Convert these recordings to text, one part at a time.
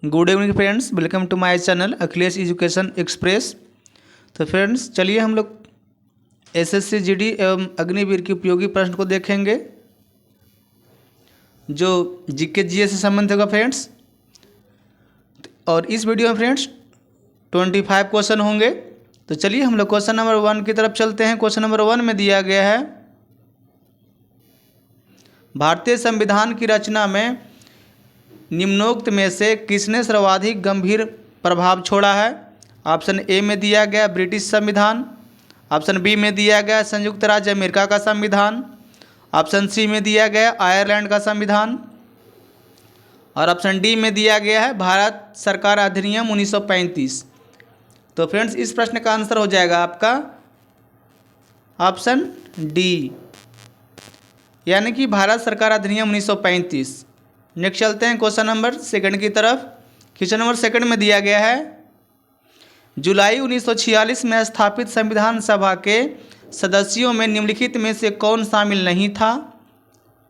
Good evening friends, welcome to my channel Akhilesh education express. तो friends चलिए हम लोग एसएससी जीडी एवं अग्निवीर की उपयोगी प्रश्न को देखेंगे जो जीके जीएस से संबंधित होगा फ्रेंड्स। और इस वीडियो में फ्रेंड्स 25 क्वेश्चन होंगे। तो चलिए हम लोग क्वेश्चन नंबर 1 की तरफ चलते हैं। क्वेश्चन नंबर 1 में दिया गया है, भारतीय संविधान की रचना में निम्नोक्त में से किसने सर्वाधिक गंभीर प्रभाव छोड़ा है। ऑप्शन ए में दिया गया ब्रिटिश संविधान, ऑप्शन बी में दिया गया संयुक्त राज्य अमेरिका का संविधान, ऑप्शन सी में दिया गया आयरलैंड का संविधान और ऑप्शन डी में दिया गया है भारत सरकार अधिनियम 1935। तो फ्रेंड्स इस प्रश्न का आंसर हो जाएगा आपका ऑप्शन डी, यानी कि भारत सरकार अधिनियम 1935। नेक्स्ट चलते हैं क्वेश्चन नंबर 2 की तरफ। क्वेश्चन नंबर 2 में दिया गया है, जुलाई 1946 में स्थापित संविधान सभा के सदस्यों में निम्नलिखित में से कौन शामिल नहीं था।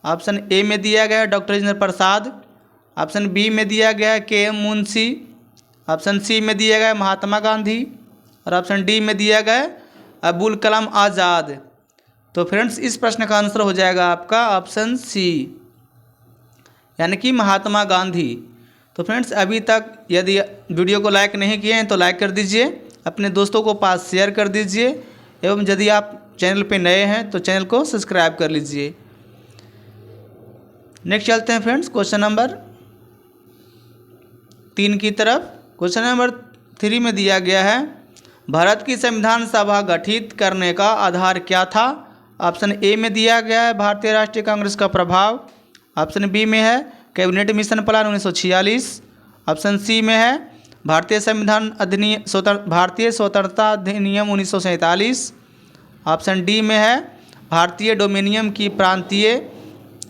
ऑप्शन ए में दिया गया है doctor Rajendra Prasad, option B में दिया गया है के एम मुंशी, ऑप्शन सी में दिया गया है महात्मा गांधी और ऑप्शन डी में दिया गया है अबुल कलाम आज़ाद। तो फ्रेंड्स इस प्रश्न का आंसर हो जाएगा आपका ऑप्शन सी, यानी कि महात्मा गांधी। तो फ्रेंड्स अभी तक यदि वीडियो को लाइक नहीं किए हैं तो लाइक कर दीजिए, अपने दोस्तों को पास शेयर कर दीजिए एवं यदि आप चैनल पे नए हैं तो चैनल को सब्सक्राइब कर लीजिए। नेक्स्ट चलते हैं फ्रेंड्स क्वेश्चन नंबर 3 की तरफ। क्वेश्चन नंबर 3 में दिया गया है, भारत की संविधान सभा गठित करने का आधार क्या था। ऑप्शन ए में दिया गया है भारतीय राष्ट्रीय कांग्रेस का प्रभाव, ऑप्शन बी में है cabinet mission plan 1946, option C में है भारतीय संविधान अधिनियम भारतीय स्वतंत्रता अधिनियम 1947, ऑप्शन डी में है भारतीय डोमिनियन की प्रांतीय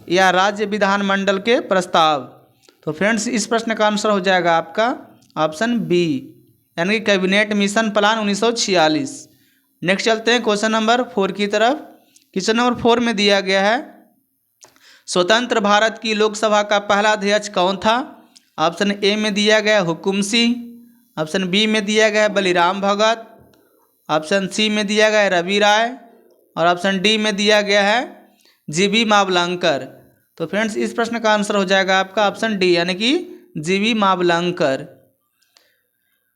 या राज्य विधानमंडल के प्रस्ताव। तो फ्रेंड्स इस प्रश्न का आंसर हो जाएगा आपका ऑप्शन बी, यानी कि कैबिनेट मिशन प्लान 1946। नेक्स्ट चलते हैं क्वेश्चन नंबर 4 की तरफ। क्वेश्चन नंबर 4 में दिया गया है, स्वतंत्र भारत की लोकसभा का पहला अध्यक्ष कौन था। ऑप्शन ए में दिया गया हुकुम सिंह, ऑप्शन बी में दिया गया बलिराम भगत, ऑप्शन सी में दिया गया रवि राय और ऑप्शन डी में दिया गया है जीबी मावलंकर। तो फ्रेंड्स इस प्रश्न का आंसर हो जाएगा आपका ऑप्शन डी, यानी कि जीबी मावलंकर।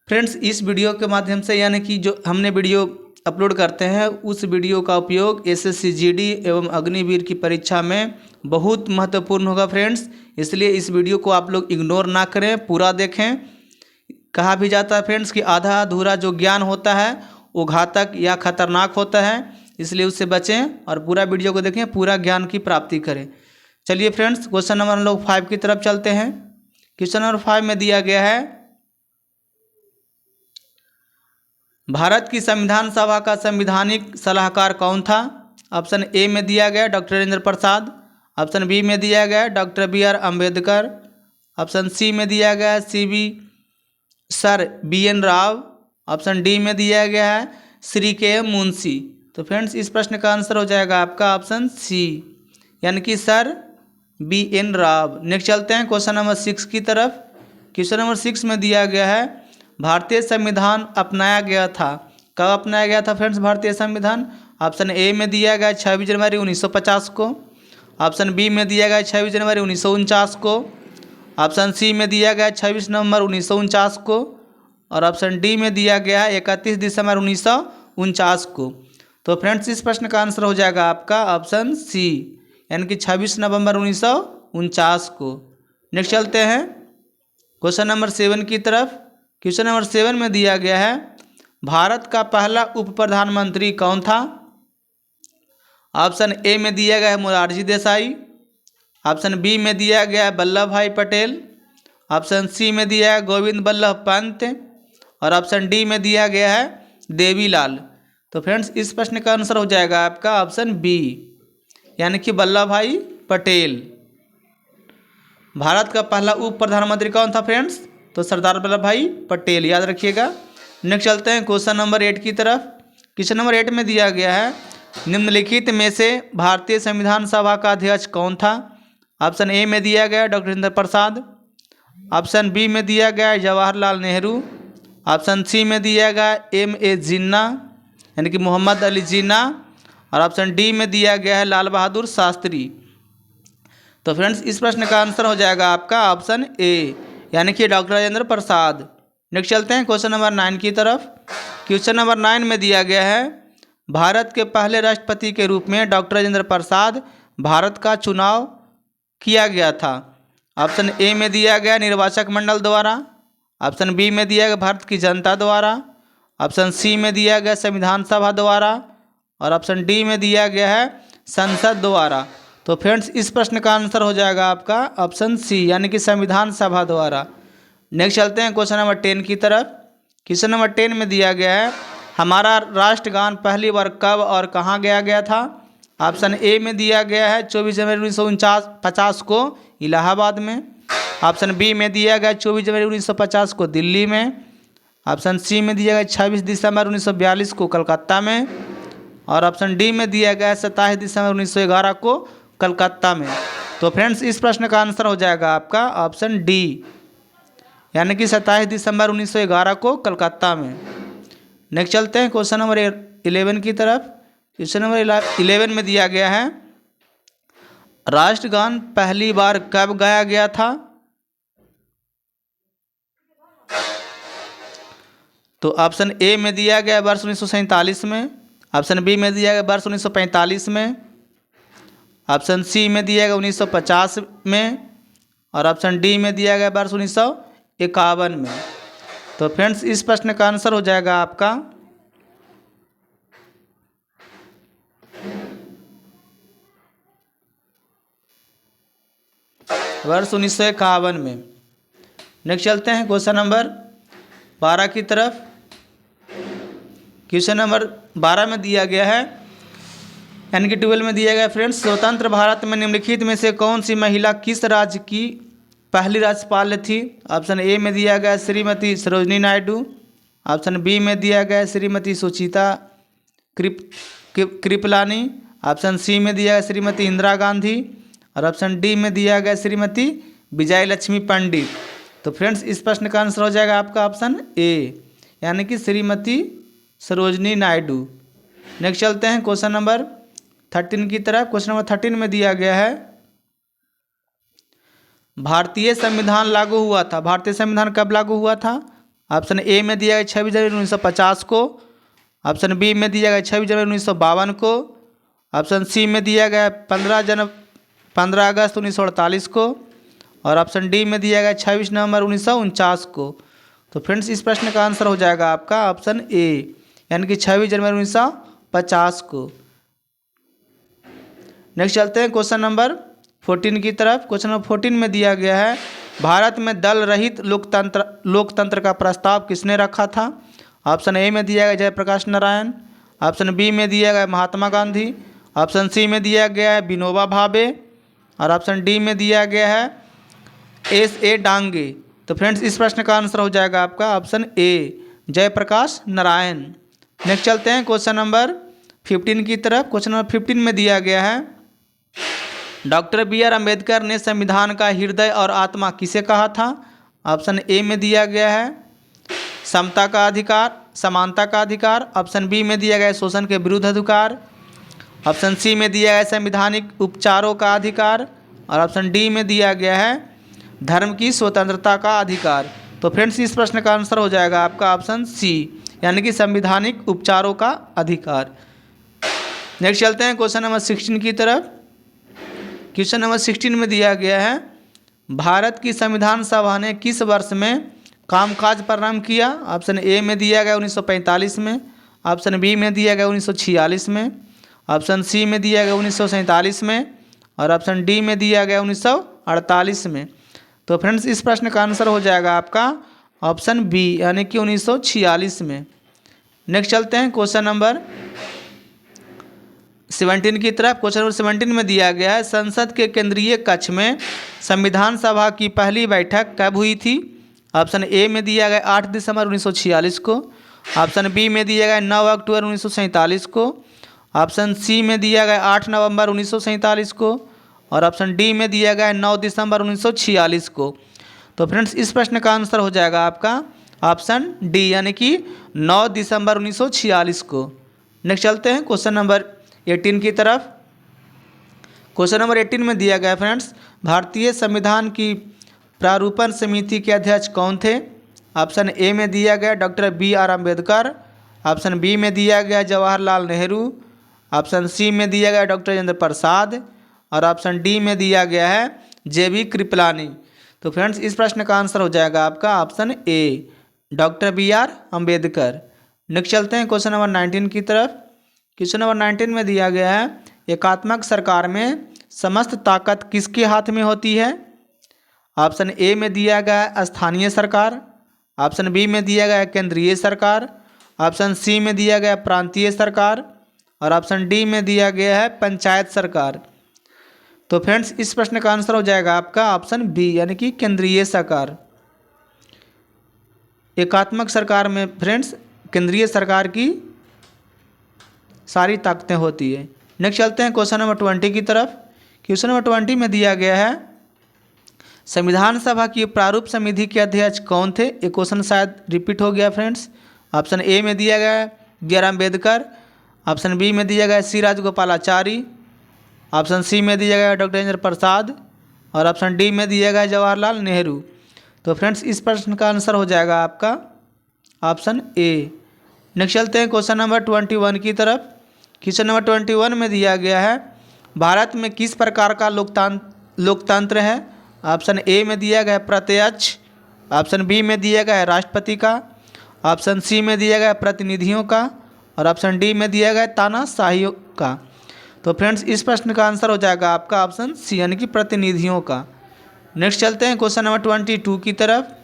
फ्रेंड्स इस वीडियो के माध्यम से, यानी कि जो हमने वीडियो अपलोड करते हैं उस वीडियो का उपयोग एसएससी जीडी एवं अग्निवीर की परीक्षा में बहुत महत्वपूर्ण होगा फ्रेंड्स, इसलिए इस वीडियो को आप लोग इग्नोर ना करें, पूरा देखें। कहा भी जाता है फ्रेंड्स कि आधा अधूरा जो ज्ञान होता है वो घातक या खतरनाक होता है, इसलिए उससे बचें और पूरा वीडियो को देखें, पूरा ज्ञान की प्राप्ति करें। चलिए फ्रेंड्स क्वेश्चन नंबर हम लोग 5 की तरफ चलते हैं। क्वेश्चन नंबर 5 में दिया गया है, भारत की संविधान सभा का संवैधानिक सलाहकार कौन था। ऑप्शन ए में दिया गया doctor Rajendra Prasad, option B में दिया गया doctor BR Ambedkar, option C में दिया गया sir BN Rao, option D में दिया गया है श्री KM मुंशी। तो फ्रेंड्स इस प्रश्न का आंसर हो जाएगा आपका ऑप्शन सी, यानी कि सर BN राव। नेक्स्ट चलते हैं क्वेश्चन नंबर 6 की तरफ। क्वेश्चन नंबर 6 में दिया गया है, भारतीय संविधान अपनाया गया था, कब अपनाया गया था फ्रेंड्स भारतीय संविधान। ऑप्शन ए में दिया गया 26 जनवरी 1950 को, ऑप्शन बी में दिया गया 26 जनवरी 1949 को, ऑप्शन सी में दिया गया 26 नवंबर 1949 को और ऑप्शन डी में दिया गया 31 दिसंबर 1949 को। तो फ्रेंड्स इस प्रश्न का आंसर हो जाएगा आपका ऑप्शन सी, यानी कि 26 नवंबर 1949 को। नेक्स्ट चलते हैं क्वेश्चन नंबर 7 की तरफ। क्वेश्चन नंबर 7 में दिया गया है, भारत का पहला उप प्रधानमंत्री कौन था। ऑप्शन ए में दिया गया है मोरारजी देसाई, ऑप्शन बी में दिया गया है वल्लभ भाई पटेल, ऑप्शन सी में दिया है गोविंद बल्लभ पंत और ऑप्शन डी में दिया गया है देवीलाल। तो फ्रेंड्स इस प्रश्न का आंसर हो जाएगा आपका ऑप्शन बी, यानी कि वल्लभ भाई पटेल। भारत का पहला उप प्रधानमंत्री कौन था फ्रेंड्स, तो सरदार वल्लभ भाई पटेल, याद रखिएगा। नेक्स्ट चलते हैं क्वेश्चन नंबर 8 की तरफ। क्वेश्चन नंबर 8 में दिया गया है, निम्नलिखित में से भारतीय संविधान सभा का अध्यक्ष कौन था। ऑप्शन ए में दिया गया doctor Rajendra Prasad, option B में दिया गया है जवाहरलाल नेहरू। ऑप्शन सी में दिया गया है M.A. जिन्ना यानी कि मोहम्मद अली जिन्ना। और ऑप्शन डी में दिया गया है लाल बहादुर शास्त्री। तो फ्रेंड्स इस प्रश्न का आंसर हो जाएगा आपका ऑप्शन ए यानी कि डॉक्टर राजेंद्र प्रसाद। नेक्स्ट चलते हैं क्वेश्चन नंबर 9 की तरफ। क्वेश्चन नंबर 9 में दिया गया है भारत के पहले राष्ट्रपति के रूप में डॉक्टर राजेंद्र प्रसाद भारत का चुनाव किया गया था। ऑप्शन ए में दिया गया निर्वाचक मंडल द्वारा। ऑप्शन बी में दिया गया भारत की जनता द्वारा। ऑप्शन सी में दिया गया संविधान सभा द्वारा। और ऑप्शन डी में दिया गया है संसद द्वारा। तो फ्रेंड्स इस प्रश्न का आंसर हो जाएगा आपका ऑप्शन सी यानी कि संविधान सभा द्वारा। नेक्स्ट चलते हैं क्वेश्चन नंबर 10 की तरफ। क्वेश्चन नंबर 10 में दिया गया है हमारा राष्ट्रगान पहली बार कब और कहाँ गाया गया था। ऑप्शन ए में दिया गया है 24 जनवरी 1950 को इलाहाबाद में। ऑप्शन बी में दिया गया 24 जनवरी 1950 को दिल्ली में। ऑप्शन सी में दिया गया 26 दिसंबर 1942 को कलकत्ता में। और ऑप्शन डी में दिया गया 27 दिसंबर 1911 को कलकत्ता में। तो फ्रेंड्स इस प्रश्न का आंसर हो जाएगा आपका ऑप्शन डी यानी कि 27 दिसंबर 1911 को कलकत्ता में। नेक्स्ट चलते हैं क्वेश्चन नंबर 11 की तरफ। क्वेश्चन नंबर 11 में दिया गया है राष्ट्रगान पहली बार कब गाया गया था। तो ऑप्शन ए में दिया गया वर्ष 1947 में। ऑप्शन बी में दिया गया वर्ष 1945 में। ऑप्शन सी में दिया गया 1950 में। और ऑप्शन डी में दिया गया वर्ष 1951 में। तो फ्रेंड्स इस प्रश्न का आंसर हो जाएगा आपका वर्ष 1951 में। नेक्स्ट चलते हैं क्वेश्चन नंबर 12 की तरफ। क्वेश्चन नंबर 12 में दिया गया है यानी कि 12 में दिया गया फ्रेंड्स स्वतंत्र भारत में निम्नलिखित में से कौन सी महिला किस राज्य की पहली राज्यपाल थी। ऑप्शन ए में दिया गया श्रीमती सरोजनी नायडू। ऑप्शन बी में दिया गया श्रीमती सुचिता कृपलानी। ऑप्शन सी में दिया गया श्रीमती इंदिरा गांधी। और ऑप्शन डी में दिया गया श्रीमती विजय लक्ष्मी पंडित। तो फ्रेंड्स इस प्रश्न का आंसर हो जाएगा आपका ऑप्शन ए यानी कि श्रीमती सरोजनी नायडू। नेक्स्ट चलते हैं क्वेश्चन नंबर 13 की तरफ। क्वेश्चन नंबर 13 में दिया गया है भारतीय संविधान लागू हुआ था। भारतीय संविधान कब लागू हुआ था। ऑप्शन ए में दिया गया 26 जनवरी 1950 को। ऑप्शन बी में दिया गया 26 जनवरी 1952 को। ऑप्शन सी में दिया गया 15 अगस्त 1948 को। और ऑप्शन डी में दिया गया 26 नवंबर 1949 को। तो फ्रेंड्स इस प्रश्न का आंसर हो जाएगा आपका ऑप्शन ए यानी कि 26 जनवरी 1950 को। नेक्स्ट चलते हैं क्वेश्चन नंबर 14 की तरफ। क्वेश्चन नंबर 14 में दिया गया है भारत में दल रहित लोकतंत्र का प्रस्ताव किसने रखा था। ऑप्शन ए में दिया गया जयप्रकाश नारायण। ऑप्शन बी में दिया गया महात्मा गांधी। ऑप्शन सी में दिया गया है विनोबा भावे। और ऑप्शन डी में दिया गया है S.A. डांगे। तो फ्रेंड्स इस प्रश्न का आंसर हो जाएगा आपका option A Jayaprakash Narayan. Next चलते हैं क्वेश्चन नंबर 15 की तरफ। क्वेश्चन नंबर 15 में दिया गया है डॉक्टर B.R. अम्बेडकर ने संविधान का हृदय और आत्मा किसे कहा था। ऑप्शन ए में दिया गया है समता का अधिकार, समानता का अधिकार। ऑप्शन बी में दिया गया है शोषण के विरुद्ध अधिकार। ऑप्शन सी में दिया गया है संवैधानिक उपचारों का अधिकार। और ऑप्शन डी में दिया गया है धर्म की स्वतंत्रता का अधिकार। तो फ्रेंड्स इस प्रश्न का आंसर हो जाएगा आपका ऑप्शन सी यानी कि संवैधानिक उपचारों का अधिकार। नेक्स्ट चलते हैं क्वेश्चन नंबर 16 की तरफ। क्वेश्चन नंबर 16 में दिया गया है भारत की संविधान सभा ने किस वर्ष में कामकाज प्रारंभ किया। ऑप्शन ए में दिया गया 1945 में। ऑप्शन बी में दिया गया 1946 में। ऑप्शन सी में दिया गया 1947 में। और ऑप्शन डी में दिया गया 1948 में। तो फ्रेंड्स इस प्रश्न का आंसर हो जाएगा आपका ऑप्शन बी यानी कि 1946 में। नेक्स्ट चलते हैं क्वेश्चन नंबर 17 की तरफ। क्वेश्चन नंबर 17 में दिया गया है संसद के केंद्रीय कक्ष में संविधान सभा की पहली बैठक कब हुई थी। ऑप्शन ए में दिया गया 8 दिसंबर 1946 को। ऑप्शन बी में दिया गया 9 अक्टूबर 1947 को। ऑप्शन सी में दिया गया 8 नवंबर 1947 को। और ऑप्शन डी में दिया गया 9 दिसंबर 1946 को। तो फ्रेंड्स इस प्रश्न का आंसर हो जाएगा आपका ऑप्शन डी, यानी कि 9 दिसंबर 1946 को। नेक्स्ट चलते हैं क्वेश्चन नंबर 18 की तरफ। क्वेश्चन नंबर 18 में दिया गया फ्रेंड्स, भारतीय संविधान की प्रारूपण समिति के अध्यक्ष कौन थे? ऑप्शन ए में दिया गया doctor BR Ambedkar, option B में दिया गया जवाहरलाल नेहरू, ऑप्शन सी में दिया गया डॉक्टर राजेंद्र प्रसाद और ऑप्शन डी में दिया गया है JB कृपलानी। तो फ्रेंड्स इस प्रश्न का आंसर हो जाएगा आपका ऑप्शन ए, डॉक्टर BR अम्बेडकर। नेक्स्ट चलते हैं क्वेश्चन नंबर 19 की तरफ। क्वेश्चन नंबर 19 में दिया गया है, एकात्मक सरकार में समस्त ताकत किसके हाथ में होती है? ऑप्शन ए में दिया गया है स्थानीय सरकार, ऑप्शन बी में दिया गया है केंद्रीय सरकार, ऑप्शन सी में दिया गया है प्रांतीय सरकार और ऑप्शन डी में दिया गया है पंचायत सरकार। तो फ्रेंड्स इस प्रश्न का आंसर हो जाएगा आपका ऑप्शन बी, यानी कि केंद्रीय सरकार। एकात्मक सरकार में फ्रेंड्स केंद्रीय सरकार की सारी ताकतें होती है। नेक्स्ट चलते हैं क्वेश्चन नंबर 20 की तरफ। क्वेश्चन नंबर 20 में दिया गया है, संविधान सभा की प्रारूप समिति के अध्यक्ष कौन थे? ये क्वेश्चन शायद रिपीट हो गया फ्रेंड्स। ऑप्शन ए में दिया गया है BR अम्बेडकर, ऑप्शन बी में दिया गया है C राजगोपालाचारी, ऑप्शन सी में दिया गया है डॉक्टर राजेंद्र प्रसाद और ऑप्शन डी में दिया गया है जवाहरलाल नेहरू। तो फ्रेंड्स इस प्रश्न का आंसर हो जाएगा आपका ऑप्शन ए। नेक्स्ट चलते हैं क्वेश्चन नंबर 21 की तरफ। क्वेश्चन नंबर 21 में दिया गया है, भारत में किस प्रकार का लोकतंत्र है? ऑप्शन ए में दिया गया है प्रत्यक्ष, ऑप्शन बी में दिया गया है राष्ट्रपति का, ऑप्शन सी में दिया गया है प्रतिनिधियों का और ऑप्शन डी में दिया गया है तानाशाही का। तो फ्रेंड्स इस प्रश्न का आंसर हो जाएगा आपका ऑप्शन सी, यानी कि प्रतिनिधियों का। नेक्स्ट चलते हैं क्वेश्चन नंबर 22 की तरफ।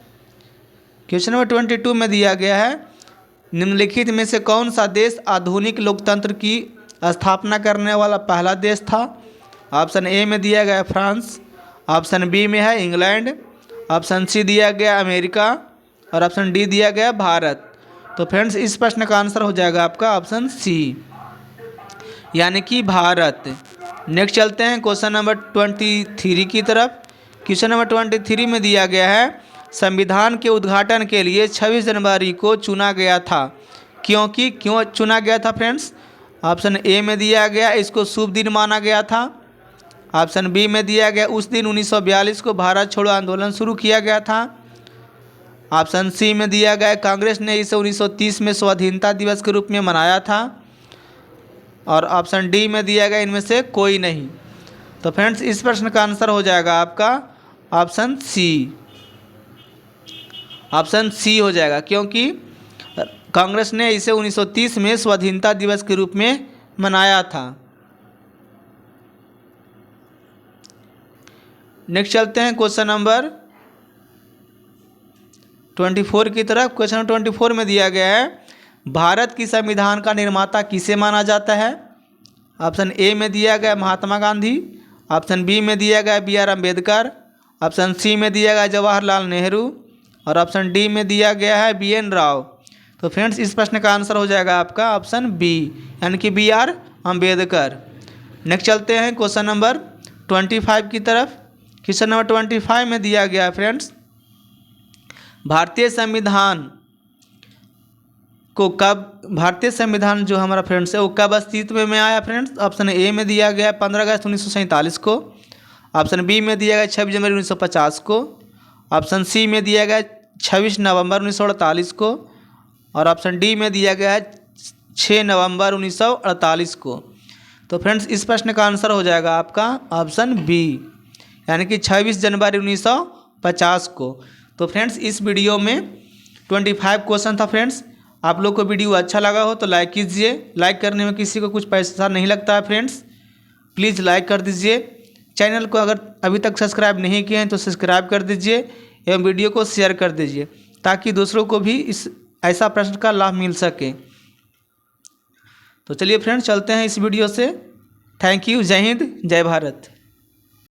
क्वेश्चन नंबर 22 में दिया गया है, निम्नलिखित में से कौन सा देश आधुनिक लोकतंत्र की स्थापना करने वाला पहला देश था? ऑप्शन ए में दिया गया है फ्रांस, ऑप्शन बी में है इंग्लैंड, ऑप्शन सी दिया गया अमेरिका और ऑप्शन डी दिया गया भारत। तो फ्रेंड्स इस प्रश्न का आंसर हो जाएगा आपका ऑप्शन सी, यानी कि भारत। नेक्स्ट चलते हैं क्वेश्चन नंबर 23 की तरफ। क्वेश्चन नंबर 23 में दिया गया है, संविधान के उद्घाटन के लिए 26 जनवरी को चुना गया था, क्यों चुना गया था फ्रेंड्स? ऑप्शन ए में दिया गया इसको शुभ दिन माना गया था, ऑप्शन बी में दिया गया उस दिन 1942 को भारत छोड़ो आंदोलन शुरू किया गया था, ऑप्शन सी में दिया गया कांग्रेस ने इसे 1930 में स्वाधीनता दिवस के रूप में मनाया था और ऑप्शन डी में दिया गया इनमें से कोई नहीं। तो फ्रेंड्स इस प्रश्न का आंसर हो जाएगा आपका ऑप्शन सी, ऑप्शन सी हो जाएगा, क्योंकि कांग्रेस ने इसे 1930 में स्वाधीनता दिवस के रूप में मनाया था। नेक्स्ट चलते हैं क्वेश्चन नंबर 24 की तरफ। क्वेश्चन नंबर 24 में दिया गया है, भारत की संविधान का निर्माता किसे माना जाता है? ऑप्शन ए में दिया गया महात्मा गांधी, ऑप्शन बी में दिया गया BR अम्बेडकर, ऑप्शन सी में दिया गया जवाहरलाल नेहरू और ऑप्शन डी में दिया गया है BN राव। तो फ्रेंड्स इस प्रश्न का आंसर हो जाएगा आपका ऑप्शन बी, यानी कि BR अम्बेडकर। नेक्स्ट चलते हैं क्वेश्चन नंबर 25 की तरफ। क्वेश्चन नंबर 25 में दिया गया है फ्रेंड्स, भारतीय संविधान जो हमारा फ्रेंड्स है वो कब अस्तित्व में आया फ्रेंड्स? ऑप्शन ए में दिया गया 15 अगस्त 1947 को, ऑप्शन बी में दिया गया 26 जनवरी 1950 को, ऑप्शन सी में दिया गया 26 नवंबर 1948 को और ऑप्शन डी में दिया गया है 6 नवंबर 1948 को। तो फ्रेंड्स इस प्रश्न का आंसर हो जाएगा आपका ऑप्शन बी, यानी कि 26 जनवरी 1950 को। तो फ्रेंड्स इस वीडियो में 25 क्वेश्चन था फ्रेंड्स। आप लोग को वीडियो अच्छा लगा हो तो लाइक कीजिए। लाइक करने में किसी को कुछ पैसा नहीं लगता है फ्रेंड्स, प्लीज़ लाइक कर दीजिए। चैनल को अगर अभी तक सब्सक्राइब नहीं किए हैं तो सब्सक्राइब कर दीजिए एवं वीडियो को शेयर कर दीजिए ताकि दूसरों को भी इस ऐसा प्रश्न का लाभ मिल सके। तो चलिए फ्रेंड्स चलते हैं इस वीडियो से। Thank you. जय हिंद, जय भारत।